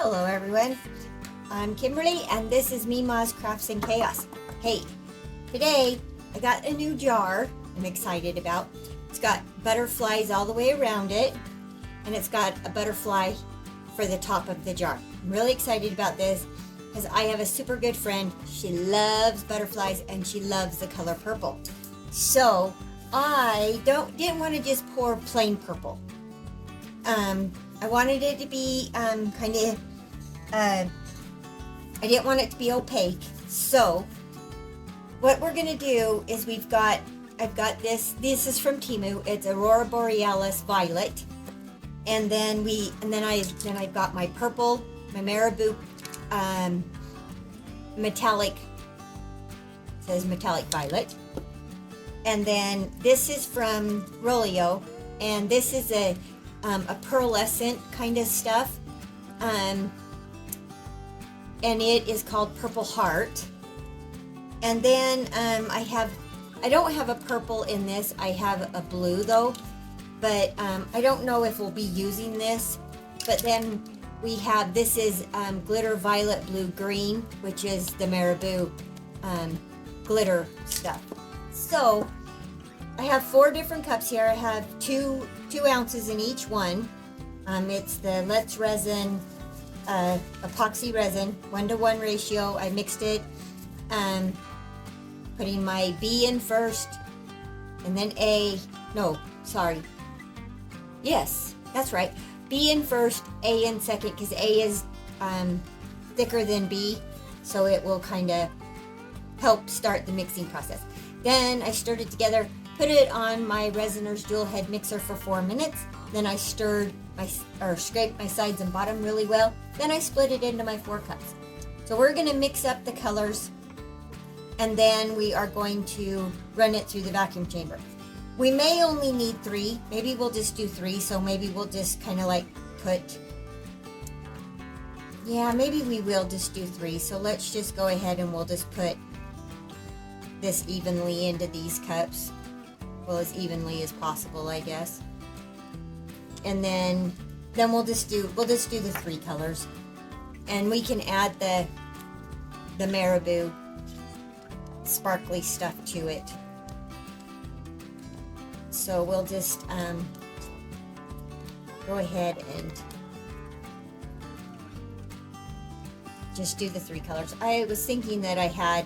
Hello everyone, I'm Kimberly and this is Memaw's Crafts and Chaos. Hey, today I got a new jar I'm excited about. It's got butterflies all the way around it and it's got a butterfly for the top of the jar. I'm really excited about this because I have a super good friend. She loves butterflies and she loves the color purple. So I didn't want to just pour plain purple. I wanted it to be I didn't want it to be opaque. So what we're gonna do is I've got this is from Temu. It's Aurora Borealis Violet, and then I've got my purple, my marabou metallic, it says metallic violet, and then this is from Rolio, and this is a pearlescent kind of stuff, and it is called Purple Heart. And then I don't have a purple in this. I have a blue though, but I don't know if we'll be using this. But then we have, this is glitter violet blue green, which is the marabou glitter stuff. So I have 4 different cups here. I have 2 ounces in each one. It's the Let's Resin epoxy resin, 1:1 ratio. I mixed it, putting my B in first, and then A. No, sorry. Yes, that's right. B in first, A in second, because A is thicker than B, so it will kind of help start the mixing process. Then I stirred it together, put it on my Resiners dual head mixer for 4 minutes. Then I scraped my sides and bottom really well. Then I split it into my 4 cups. So we're going to mix up the colors, and then we are going to run it through the vacuum chamber. We may only need 3. Maybe we'll just do 3. So maybe we'll just kind of like maybe we will just do 3. So let's just go ahead and we'll just put this evenly into these cups. Well, as evenly as possible, I guess. And then we'll just do the 3 colors, and we can add the marabou sparkly stuff to it. So we'll just go ahead and just do the 3 colors. I was thinking that I had,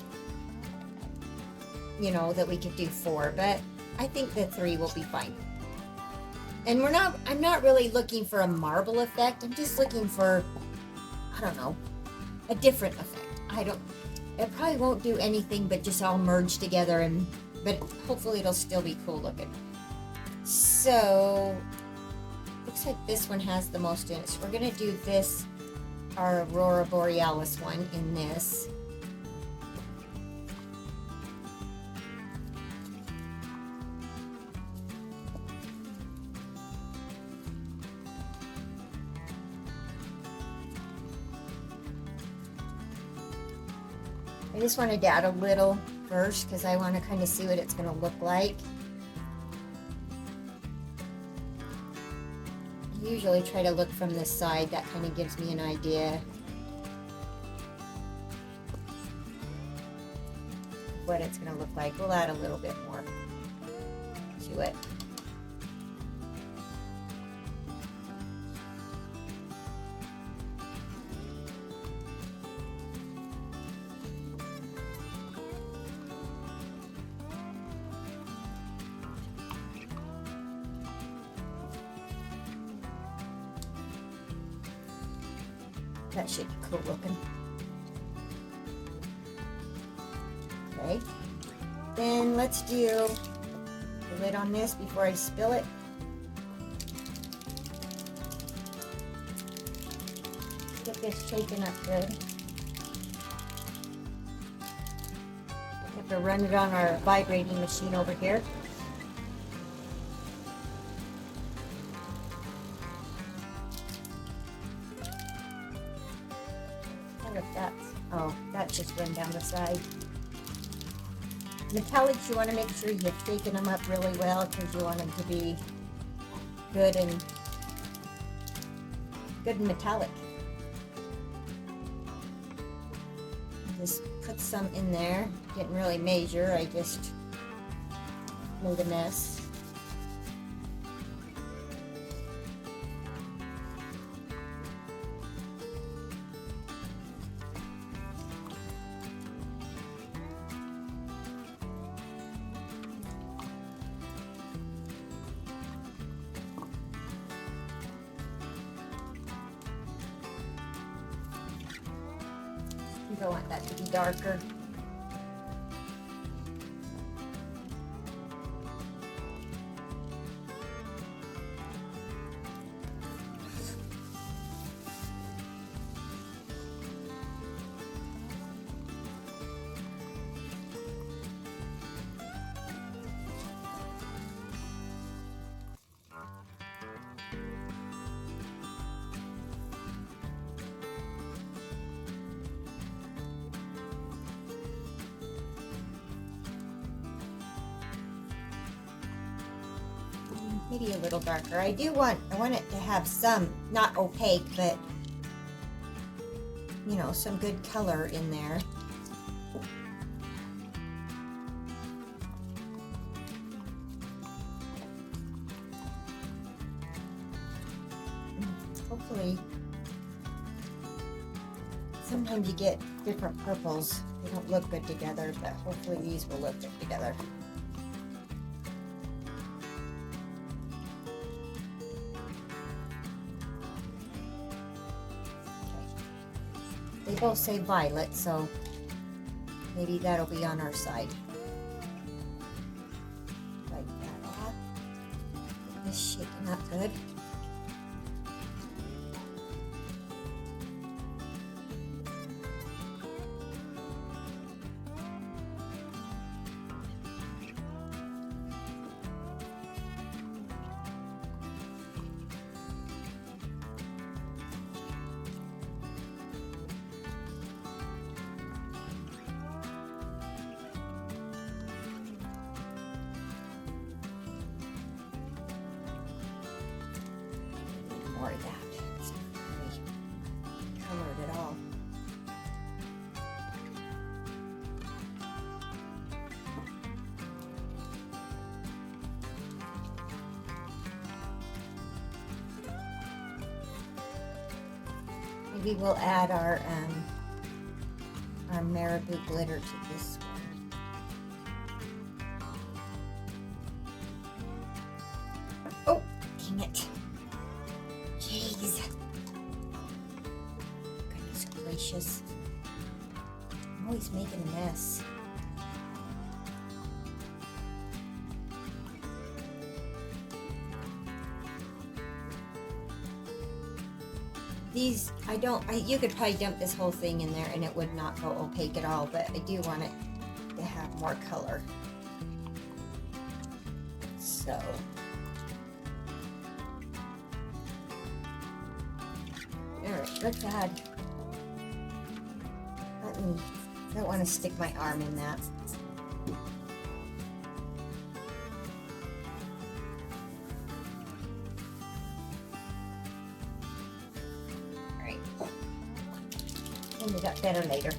that we could do 4, but I think the 3 will be fine. And I'm not really looking for a marble effect. I'm just looking for, I don't know, a different effect. It probably won't do anything but just all merge together, but hopefully it'll still be cool looking. So, looks like this one has the most in it. So we're gonna do this, our Aurora Borealis one, in this. I just wanted to add a little first because I want to kind of see what it's going to look like. I usually try to look from this side. That kind of gives me an idea of what it's going to look like. We'll add a little bit more to it. That should be cool looking. Okay. Then let's do the lid on this before I spill it. Get this shaken up good. I have to run it on our vibrating machine over here. That just went down the side. Metallics, you want to make sure you've shaken them up really well because you want them to be good and metallic. just put some in there. Didn't really measure, I just made a mess. You don't want that to be darker. Maybe a little darker. I want it to have some, not opaque, but you know, some good color in there. Hopefully, sometimes you get different purples. They don't look good together, but hopefully these will look good together. They both say violet, so maybe that'll be on our side. Like that off. Get this shaken up good. More of that. It's not really colored at all. Maybe we'll add our marabou glitter to this one. Oh, dang it. Jeez. Goodness gracious. I'm always making a mess. These, you could probably dump this whole thing in there and it would not go opaque at all, but I do want it to have more color. So. Alright, let's add. I don't want to stick my arm in that. Alright. Ended up better later.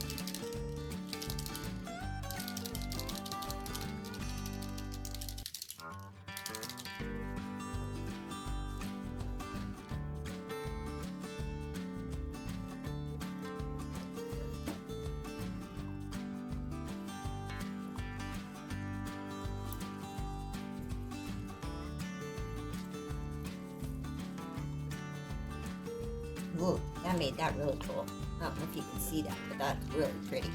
Ooh, that made that really cool. I don't know if you can see that, but that's really pretty.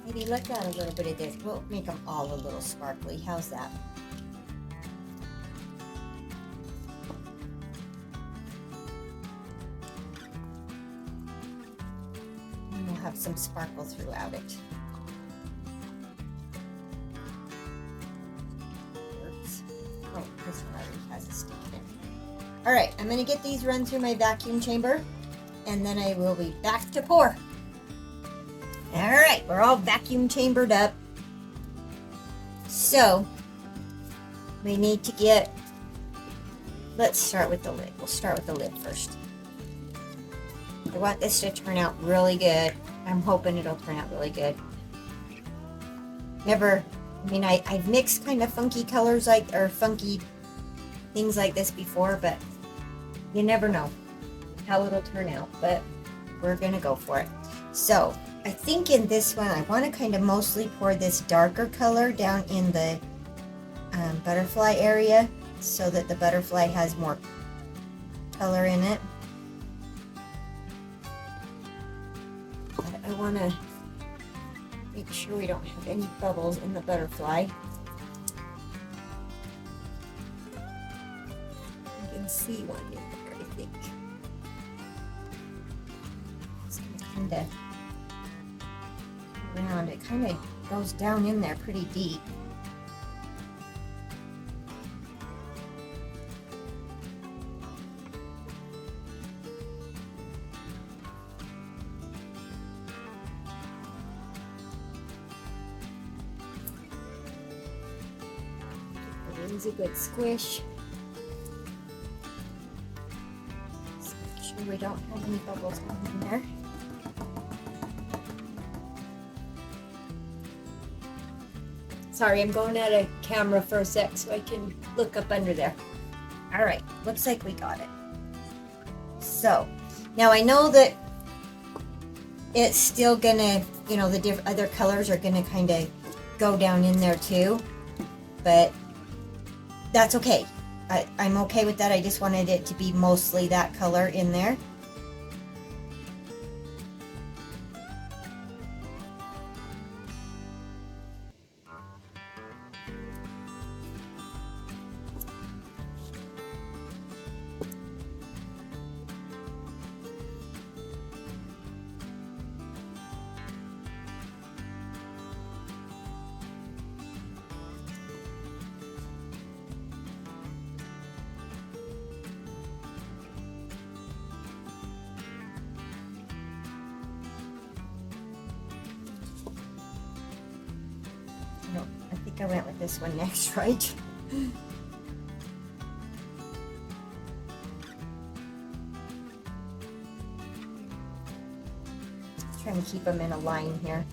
Maybe let's add a little bit of this. We'll make them all a little sparkly. How's that? And we'll have some sparkle throughout it. Oops. Oh, this one already has a stick in it. Alright, I'm going to get these run through my vacuum chamber, and then I will be back to pour. Alright, we're all vacuum chambered up. So, we need to get, let's start with the lid. We'll start with the lid first. I want this to turn out really good. I'm hoping it'll turn out really good. I've mixed kind of funky colors or funky things like this before, but you never know how it'll turn out, but we're gonna go for it. So I think in this one I want to kind of mostly pour this darker color down in the butterfly area so that the butterfly has more color in it. But I want to make sure we don't have any bubbles in the butterfly. You can see one in there, I think. It's going to kind of around. It kind of goes down in there pretty deep. Is a good squish. Just make sure we don't have any bubbles in there. Sorry, I'm going out of camera for a sec so I can look up under there. All right, looks like we got it. So now I know that it's still gonna, you know, the other colors are gonna kind of go down in there too, but that's okay. I'm okay with that. I just wanted it to be mostly that color in there. No, I think I went with this one next, right? Trying to keep them in a line here.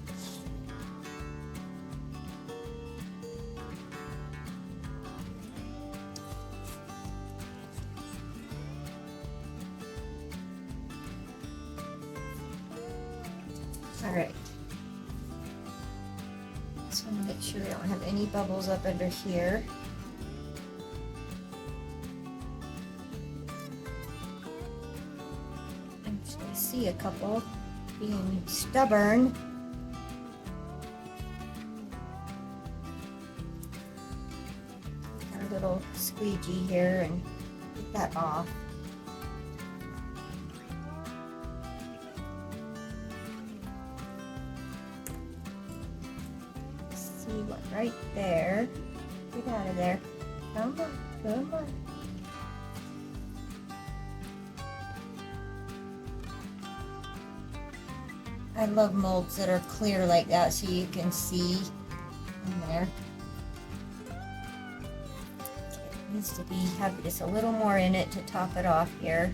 All right. Just want to make sure we don't have any bubbles up under here. Actually, I see a couple being stubborn. Our little squeegee here and get that off. See what right there. Get out of there. Come on, come on. I love molds that are clear like that so you can see in there. It needs to have just a little more in it to top it off here.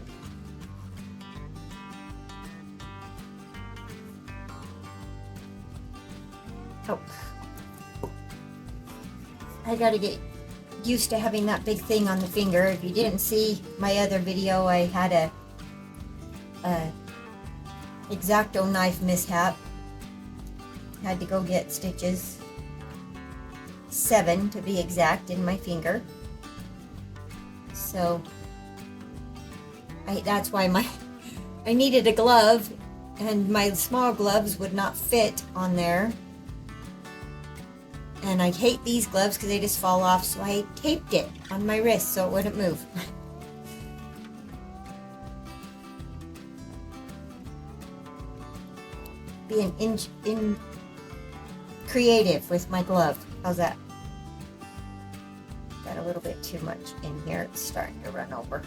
Oh. I gotta get used to having that big thing on the finger. If you didn't see my other video, I had a X-Acto knife mishap. Had to go get stitches, 7 to be exact, in my finger. So that's why I needed a glove, and my small gloves would not fit on there. And I hate these gloves because they just fall off, so I taped it on my wrist so it wouldn't move. Being in creative with my glove. How's that? Got a little bit too much in here. It's starting to run over.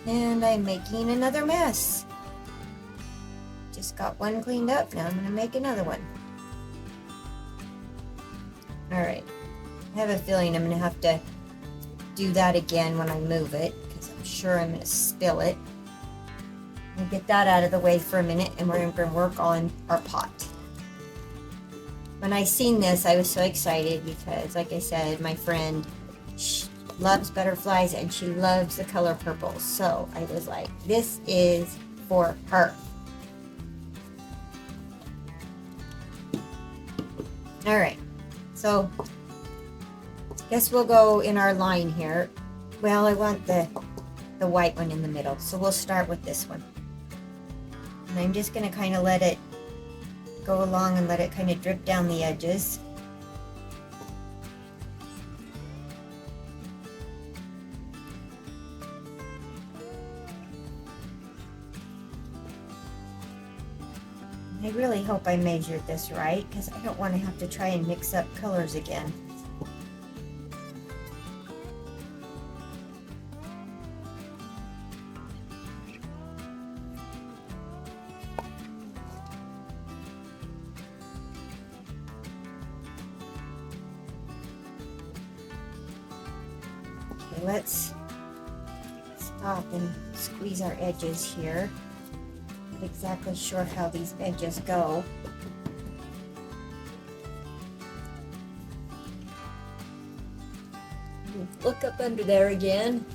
And I'm making another mess. Just got one cleaned up. Now I'm going to make another one. Alright. I have a feeling I'm going to have to do that again when I move it, because I'm sure I'm going to spill it. We'll get that out of the way for a minute, and we're going to work on our pot. When I seen this, I was so excited because, like I said, my friend, she loves butterflies and she loves the color purple. So I was like, this is for her. All right, so guess we'll go in our line here. Well, I want the white one in the middle, so we'll start with this one. And I'm just going to kind of let it go along and let it kind of drip down the edges. I really hope I measured this right, because I don't want to have to try and mix up colors again. Okay, let's stop and squeeze our edges here. Not exactly sure how these edges go. Look up under there again.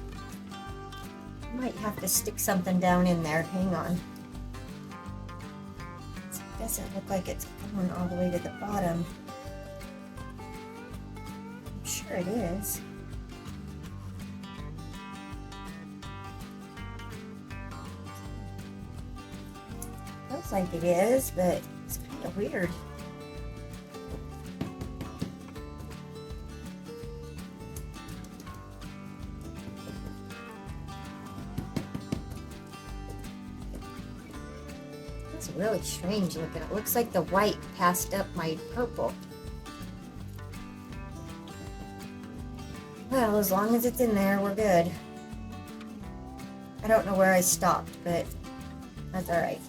Might have to stick something down in there. Hang on. It doesn't look like it's going all the way to the bottom. I'm sure it is. Looks like it is, but it's kind of weird. That's really strange looking. It looks like the white passed up my purple. Well, as long as it's in there, we're good. I don't know where I stopped, but that's all right.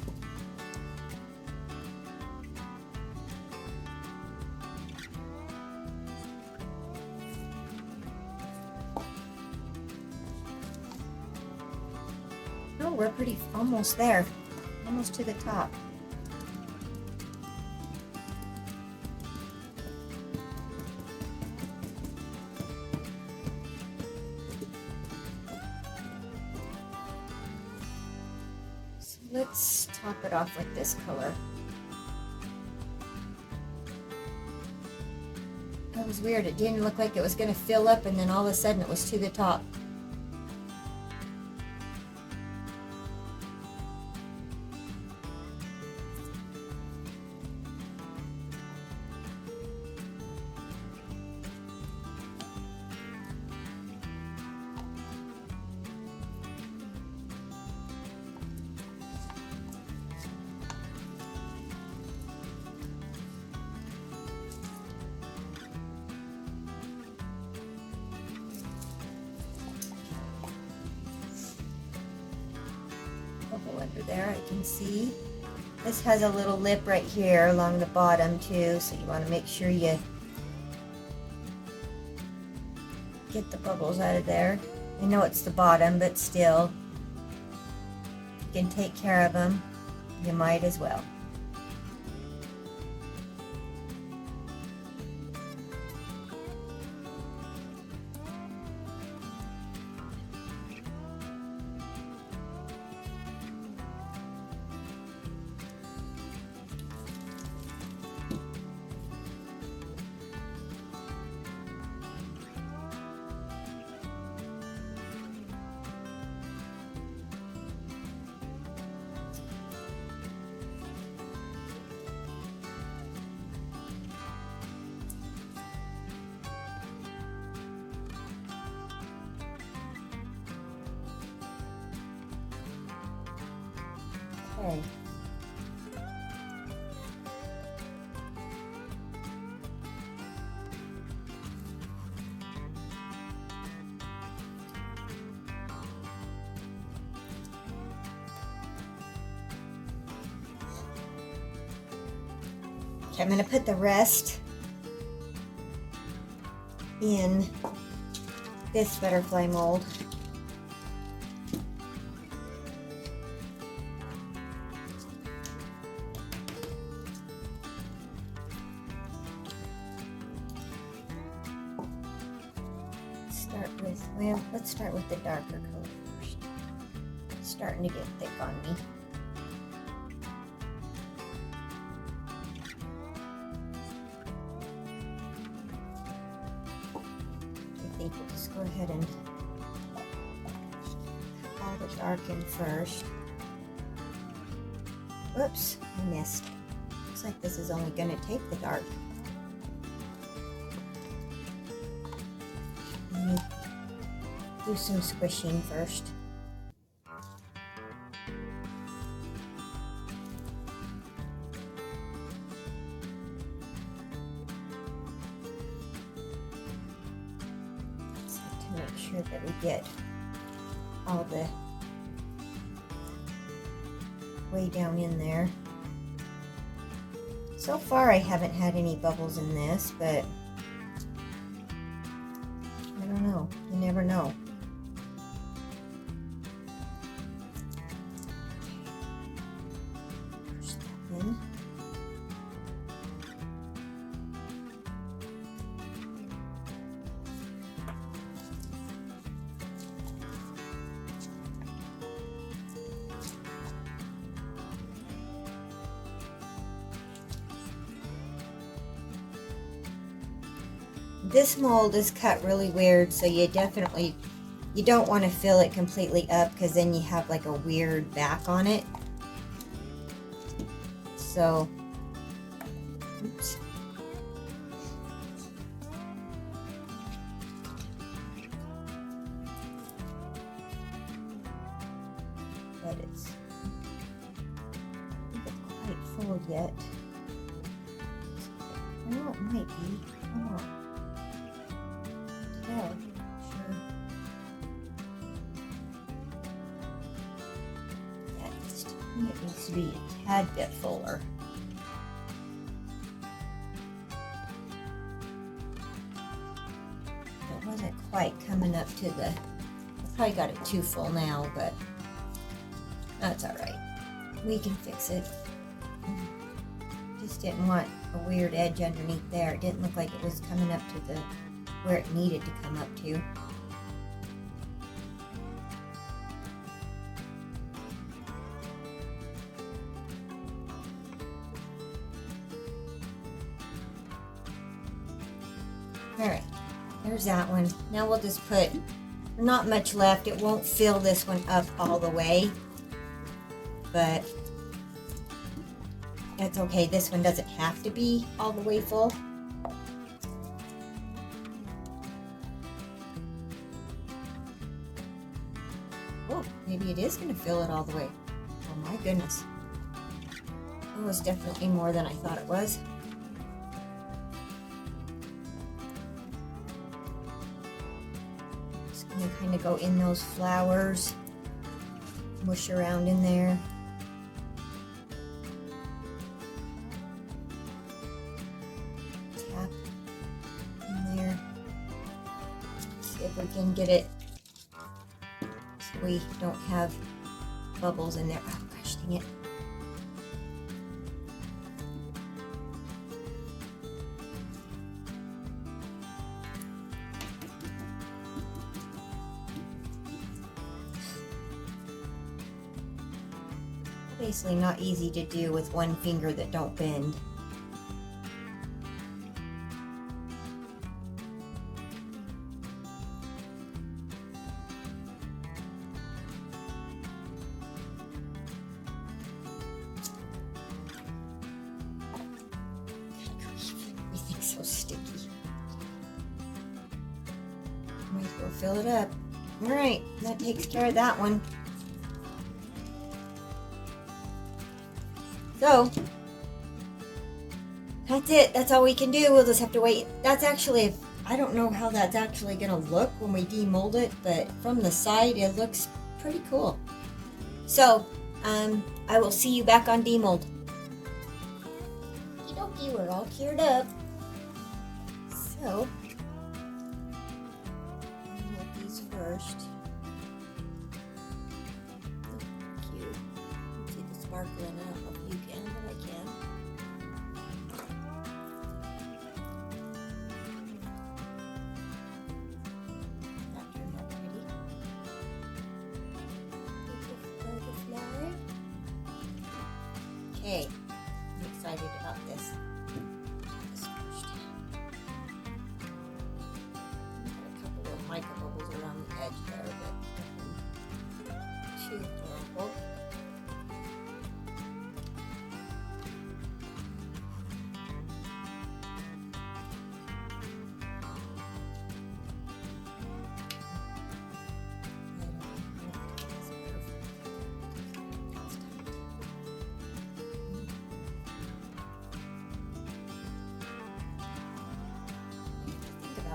Oh, we're pretty almost there. Almost to the top. So let's top it off with this color. That was weird. It didn't look like it was going to fill up, and then all of a sudden it was to the top. Under there, I can see this has a little lip right here along the bottom too, so you want to make sure you get the bubbles out of there. I know it's the bottom, but still, you can take care of them. You might as well. Okay. Okay, I'm going to put the rest in this butterfly mold. start with, well, let's start with the darker color first. It's starting to get thick on me. I think we'll just go ahead and put all the dark in first. Whoops, I missed. Looks like this is only going to take the dark. Let me do some squishing first. Just have to make sure that we get all the way down in there. So far I haven't had any bubbles in this, but I don't know. You never know. Push that in. This mold is cut really weird, so you don't want to fill it completely up because then you have like a weird back on it. So, oops. But it's not quite full yet. Well, it might be. Oh. Yeah, sure. It needs to be a tad bit fuller. It wasn't quite coming up to the, I probably got it too full now, but that's all right. We can fix it. Just didn't want a weird edge underneath there. It didn't look like it was coming up to the where it needed to come up to. Alright, there's that one. Now we'll just put, not much left. It won't fill this one up all the way, but that's okay. This one doesn't have to be all the way full. Oh, maybe it is going to fill it all the way. Oh my goodness. It was definitely more than I thought it was. Just going to kind of go in those flowers, mush around in there. Tap in there. See if we can get it so we don't have bubbles in there. Oh gosh, dang it. Basically not easy to do with one finger that don't bend. Everything's so sticky. Might as well fill it up. Alright, that takes care of that one. So, that's it. That's all we can do. We'll just have to wait. That's actually, I don't know how that's actually going to look when we demold it, but from the side, it looks pretty cool. So, I will see you back on demold. Okie dokie, we're all cured up. So, I'll make these first. Cute. See the sparkling out. Okay, I'm excited about this. This first. Got a couple of mica bubbles around the edge there, but nothing too horrible.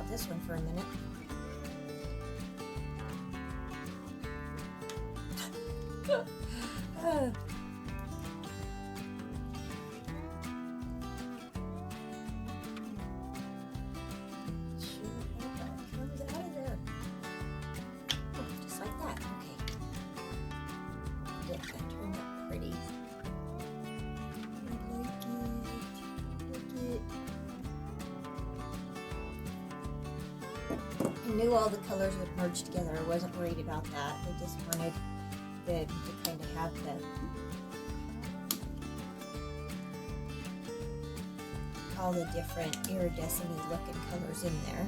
This one for a minute. Comes out of there. Oh, just like that. Okay. Get that turned out pretty. I like it. Like it. I knew all the colors would merge together. I wasn't worried about that. I just wanted to kind of have all the different iridescent-y looking colors in there.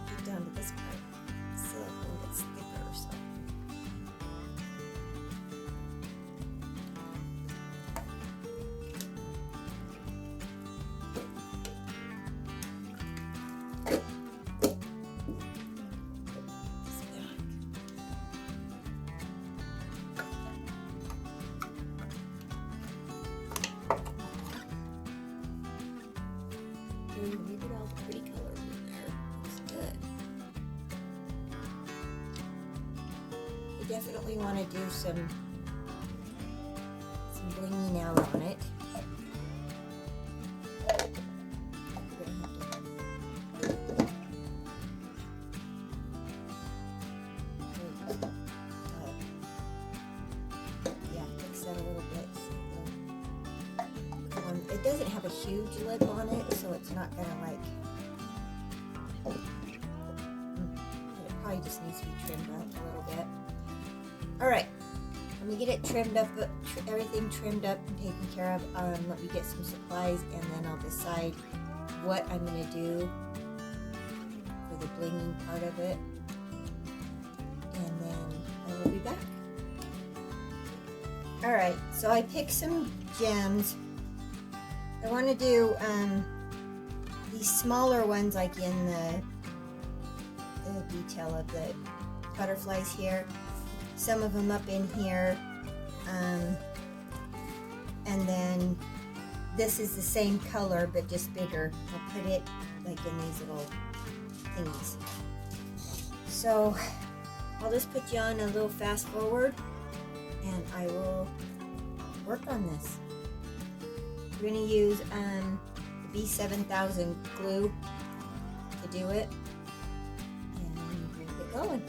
Get down to this part. It's a little bit thicker, so. Look at all the pretty colors in there. Looks good. You definitely want to do some blinging out on it. Yeah, fix that a little bit. It doesn't have a huge lip on it, so it's not gonna like. It probably just needs to be trimmed up a little bit. All right, let me get it trimmed up, everything trimmed up and taken care of. Let me get some supplies, and then I'll decide what I'm gonna do for the blinging part of it, and then I will be back. All right, so I picked some gems. I want to do these smaller ones, like in the detail of the butterflies here. Some of them up in here, and then this is the same color but just bigger. I'll put it like in these little thingies. So I'll just put you on a little fast forward, and I will work on this. We're going to use the B7000 glue to do it, and we'll get going.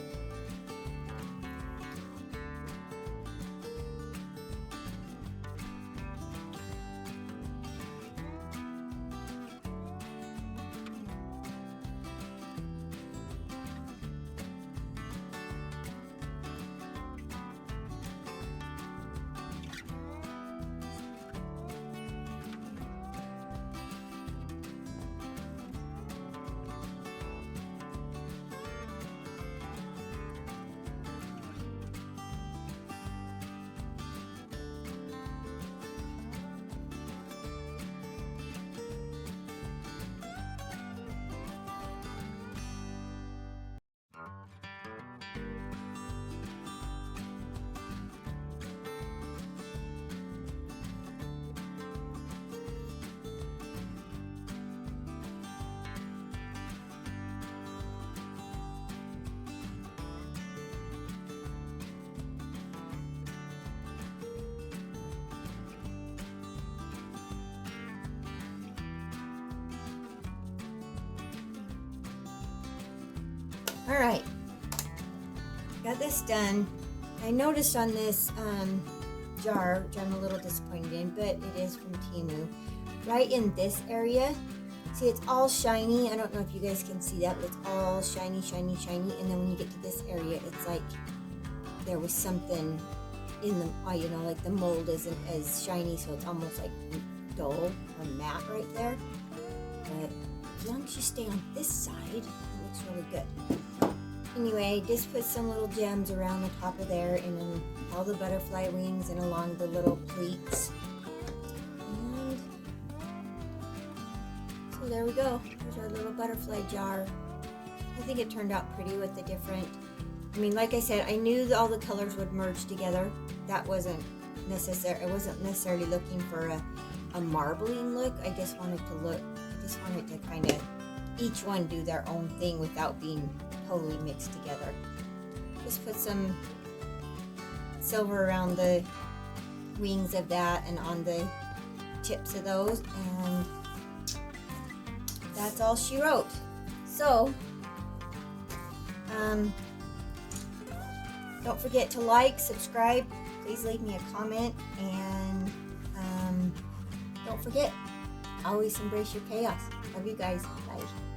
All right, got this done. I noticed on this jar, which I'm a little disappointed in, but it is from Temu. Right in this area, see, it's all shiny. I don't know if you guys can see that, but it's all shiny, shiny, shiny. And then when you get to this area, it's like there was something in the, you know, like the mold isn't as shiny, so it's almost like dull or matte right there. But as long as you stay on this side, it looks really good. Anyway, just put some little gems around the top of there and then all the butterfly wings and along the little pleats. And so there we go. There's our little butterfly jar. I think it turned out pretty with the different, I mean, like I said, I knew all the colors would merge together. That wasn't necessary. I wasn't necessarily looking for a marbling look. I just wanted to kind of each one do their own thing without being totally mixed together. Just put some silver around the wings of that and on the tips of those, and that's all she wrote. So don't forget to like, subscribe, please leave me a comment, and don't forget, always embrace your chaos. Love you guys. Bye.